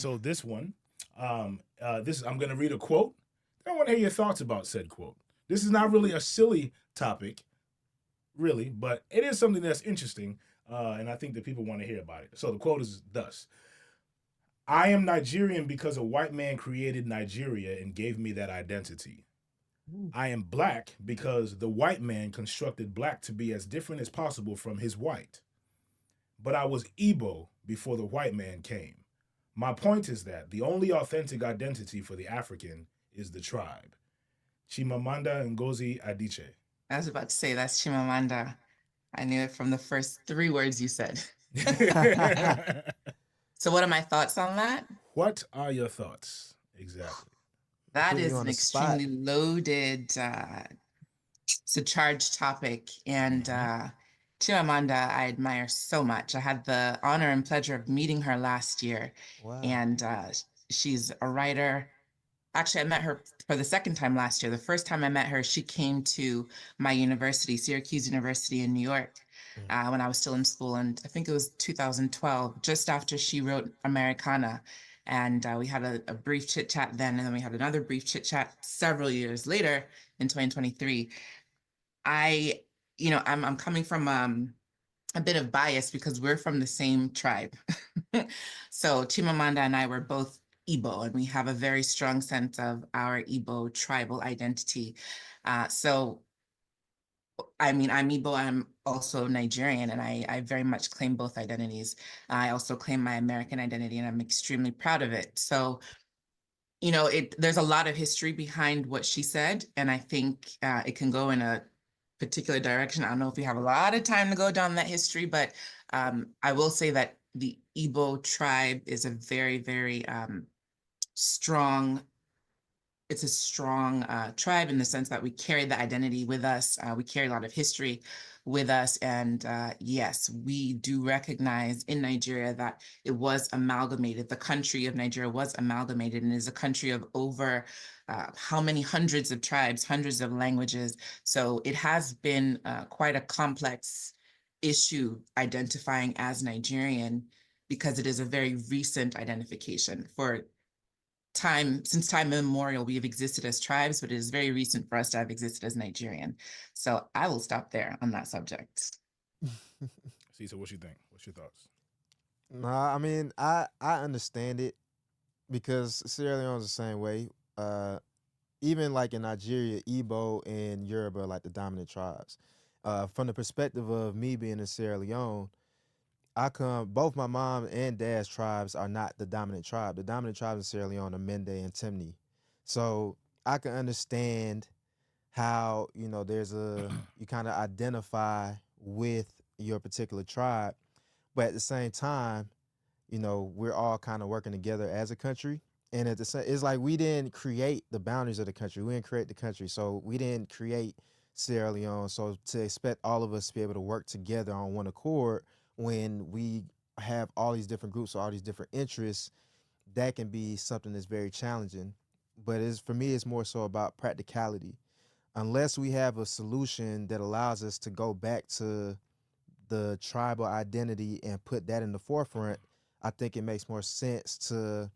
So this one, this I'm going to read a quote. I want to hear your thoughts about said quote. This is not really a silly topic, really, but it is something that's interesting, and I think that people want to hear about it. So the quote is thus: "I am Nigerian because a white man created Nigeria and gave me that identity. Ooh. I am black because the white man constructed black to be as different as possible from his white. But I was Igbo before the white man came. My point is that the only authentic identity for the African is the tribe." Chimamanda Ngozi Adichie. I was about to say that's Chimamanda. I knew it from the first three words you said. So, what are my thoughts on that? What are your thoughts? Exactly. That Putting you is on an the spot. extremely loaded, it's a charged topic. And Mm-hmm. Chimamanda, I admire so much. I had the honor and pleasure of meeting her last year, Wow. and she's a writer. Actually, I met her for the second time last year. The first time I met her, she came to my university, Syracuse University in New York, Mm. when I was still in school. And I think it was 2012, just after she wrote Americana. And we had a brief chit chat then, and then we had another brief chit chat several years later in 2023. I, I'm coming from a bit of bias because we're from the same tribe. So Chimamanda and I were both Igbo, and we have a very strong sense of our Igbo tribal identity. So, I mean, I'm Igbo, I'm also Nigerian, and I very much claim both identities. I also claim my American identity, and I'm extremely proud of it. So, there's a lot of history behind what she said, and I think it can go in a particular direction. I don't know if we have a lot of time to go down that history, but I will say that the Igbo tribe is a very, very strong. It's a strong tribe in the sense that we carry the identity with us. We carry a lot of history with us, and yes, we do recognize in Nigeria that it was amalgamated. The country of Nigeria was amalgamated and is a country of over how many hundreds of tribes, hundreds of languages. So it has been quite a complex issue identifying as Nigerian because it is a very recent identification. For since time immemorial, we have existed as tribes, but it is very recent for us to have existed as Nigerian. So I will stop there on that subject. See, so what you think? What's your thoughts? Nah, I mean, I understand it because Sierra Leone's the same way. Uh, Even like in Nigeria, Igbo and Yoruba are like the dominant tribes. From the perspective of me being in Sierra Leone, I come both my mom and dad's tribes are not the dominant tribe. The dominant tribes in Sierra Leone are Mende and Timni. So I can understand how, there's you kind of identify with your particular tribe, but at the same time, we're all kind of working together as a country. And at the same, it's like we didn't create the boundaries of the country. We didn't create the country, so we didn't create Sierra Leone. So to expect all of us to be able to work together on one accord when we have all these different groups, all these different interests, that can be something that's very challenging. But it's for me, it's more so about practicality. Unless we have a solution that allows us to go back to the tribal identity and put that in the forefront, I think it makes more sense to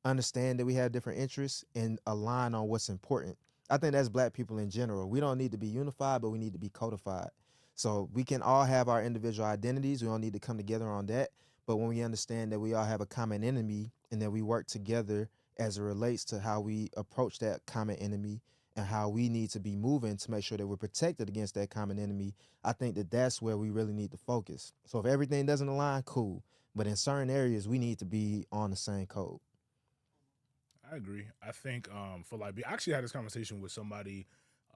understand that we have different interests and align on what's important. I think that's black people in general. We don't need to be unified, but we need to be codified. So we can all have our individual identities. We don't need to come together on that. But when we understand that we all have a common enemy and that we work together as it relates to how we approach that common enemy and how we need to be moving to make sure that we're protected against that common enemy, I think that that's where we really need to focus. So if everything doesn't align, cool. But in certain areas, we need to be on the same code. I agree. I think for Liberia, I actually had this conversation with somebody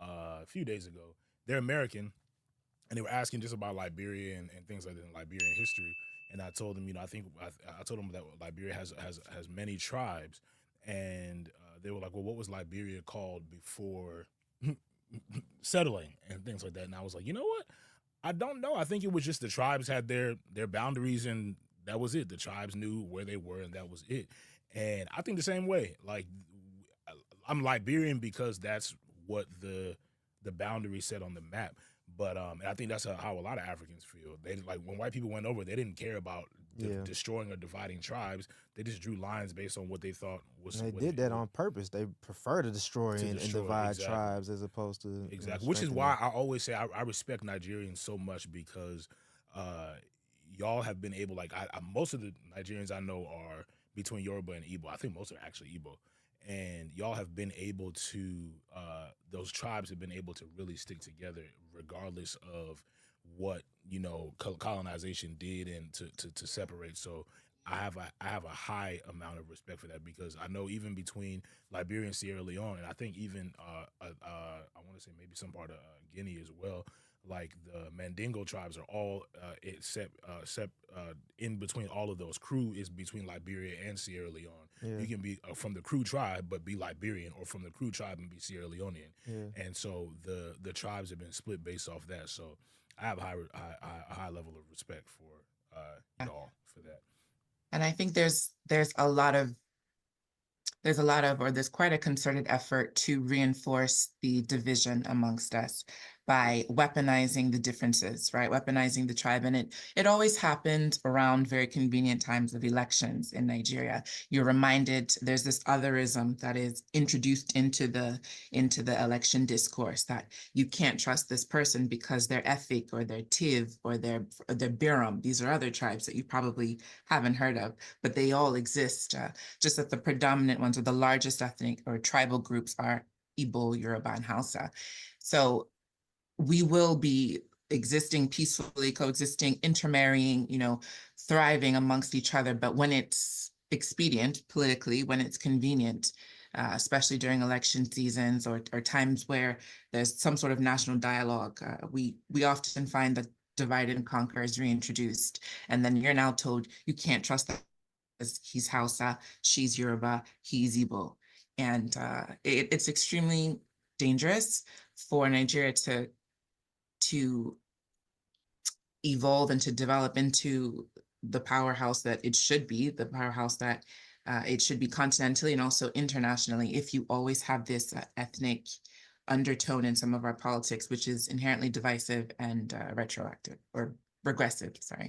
a few days ago. They're American, and they were asking just about Liberia and things like that in Liberian history. And I told them, I told them that Liberia has many tribes, and they were like, "Well, what was Liberia called before settling and things like that?" And I was like, "You know what? I don't know. I think it was just the tribes had their boundaries, and that was it. The tribes knew where they were, and that was it." And I think the same way. Like I'm Liberian because that's what the boundary set on the map. But and I think that's how a lot of Africans feel. They like when white people went over, they didn't care about Yeah. destroying or dividing tribes. They just drew lines based on what they thought was And they what did that on purpose. They prefer to destroy to and destroy. divide Exactly. tribes as opposed to Exactly. Which is strengthen why them. I always say I respect Nigerians so much because uh, y'all have been able, like, most of the Nigerians I know are between Yoruba and Igbo. I think most are actually Igbo. And y'all have been able to, those tribes have been able to really stick together regardless of what, colonization did and to separate. So I have a high amount of respect for that because I know even between Liberia and Sierra Leone, and I think even I want to say maybe some part of Guinea as well. Like the Mandingo tribes are all in between all of those. Crew is between Liberia and Sierra Leone. Yeah. You can be from the Crew tribe but be Liberian, or from the Crew tribe and be Sierra Leonean. Yeah. And so the tribes have been split based off that. So I have a high level of respect for y'all for that. And I think there's quite a concerted effort to reinforce the division amongst us by weaponizing the differences, right? Weaponizing the tribe. And it always happened around very convenient times of elections in Nigeria. You're reminded there's this otherism that is introduced into the election discourse, that you can't trust this person because they're Efik or they're Tiv or they're Biram. These are other tribes that you probably haven't heard of, but they all exist. Just that the predominant ones or the largest ethnic or tribal groups are Igbo, Yoruba, and Hausa. So we will be existing peacefully, coexisting, intermarrying, thriving amongst each other. But when it's expedient politically, when it's convenient, especially during election seasons or times where there's some sort of national dialogue, we often find that divide and conquer is reintroduced. And then you're now told you can't trust that he's Hausa, she's Yoruba, he's Igbo. And it's extremely dangerous for Nigeria to evolve and to develop into the powerhouse that it should be, the powerhouse that it should be continentally and also internationally, if you always have this ethnic undertone in some of our politics, which is inherently divisive and retroactive or regressive, sorry.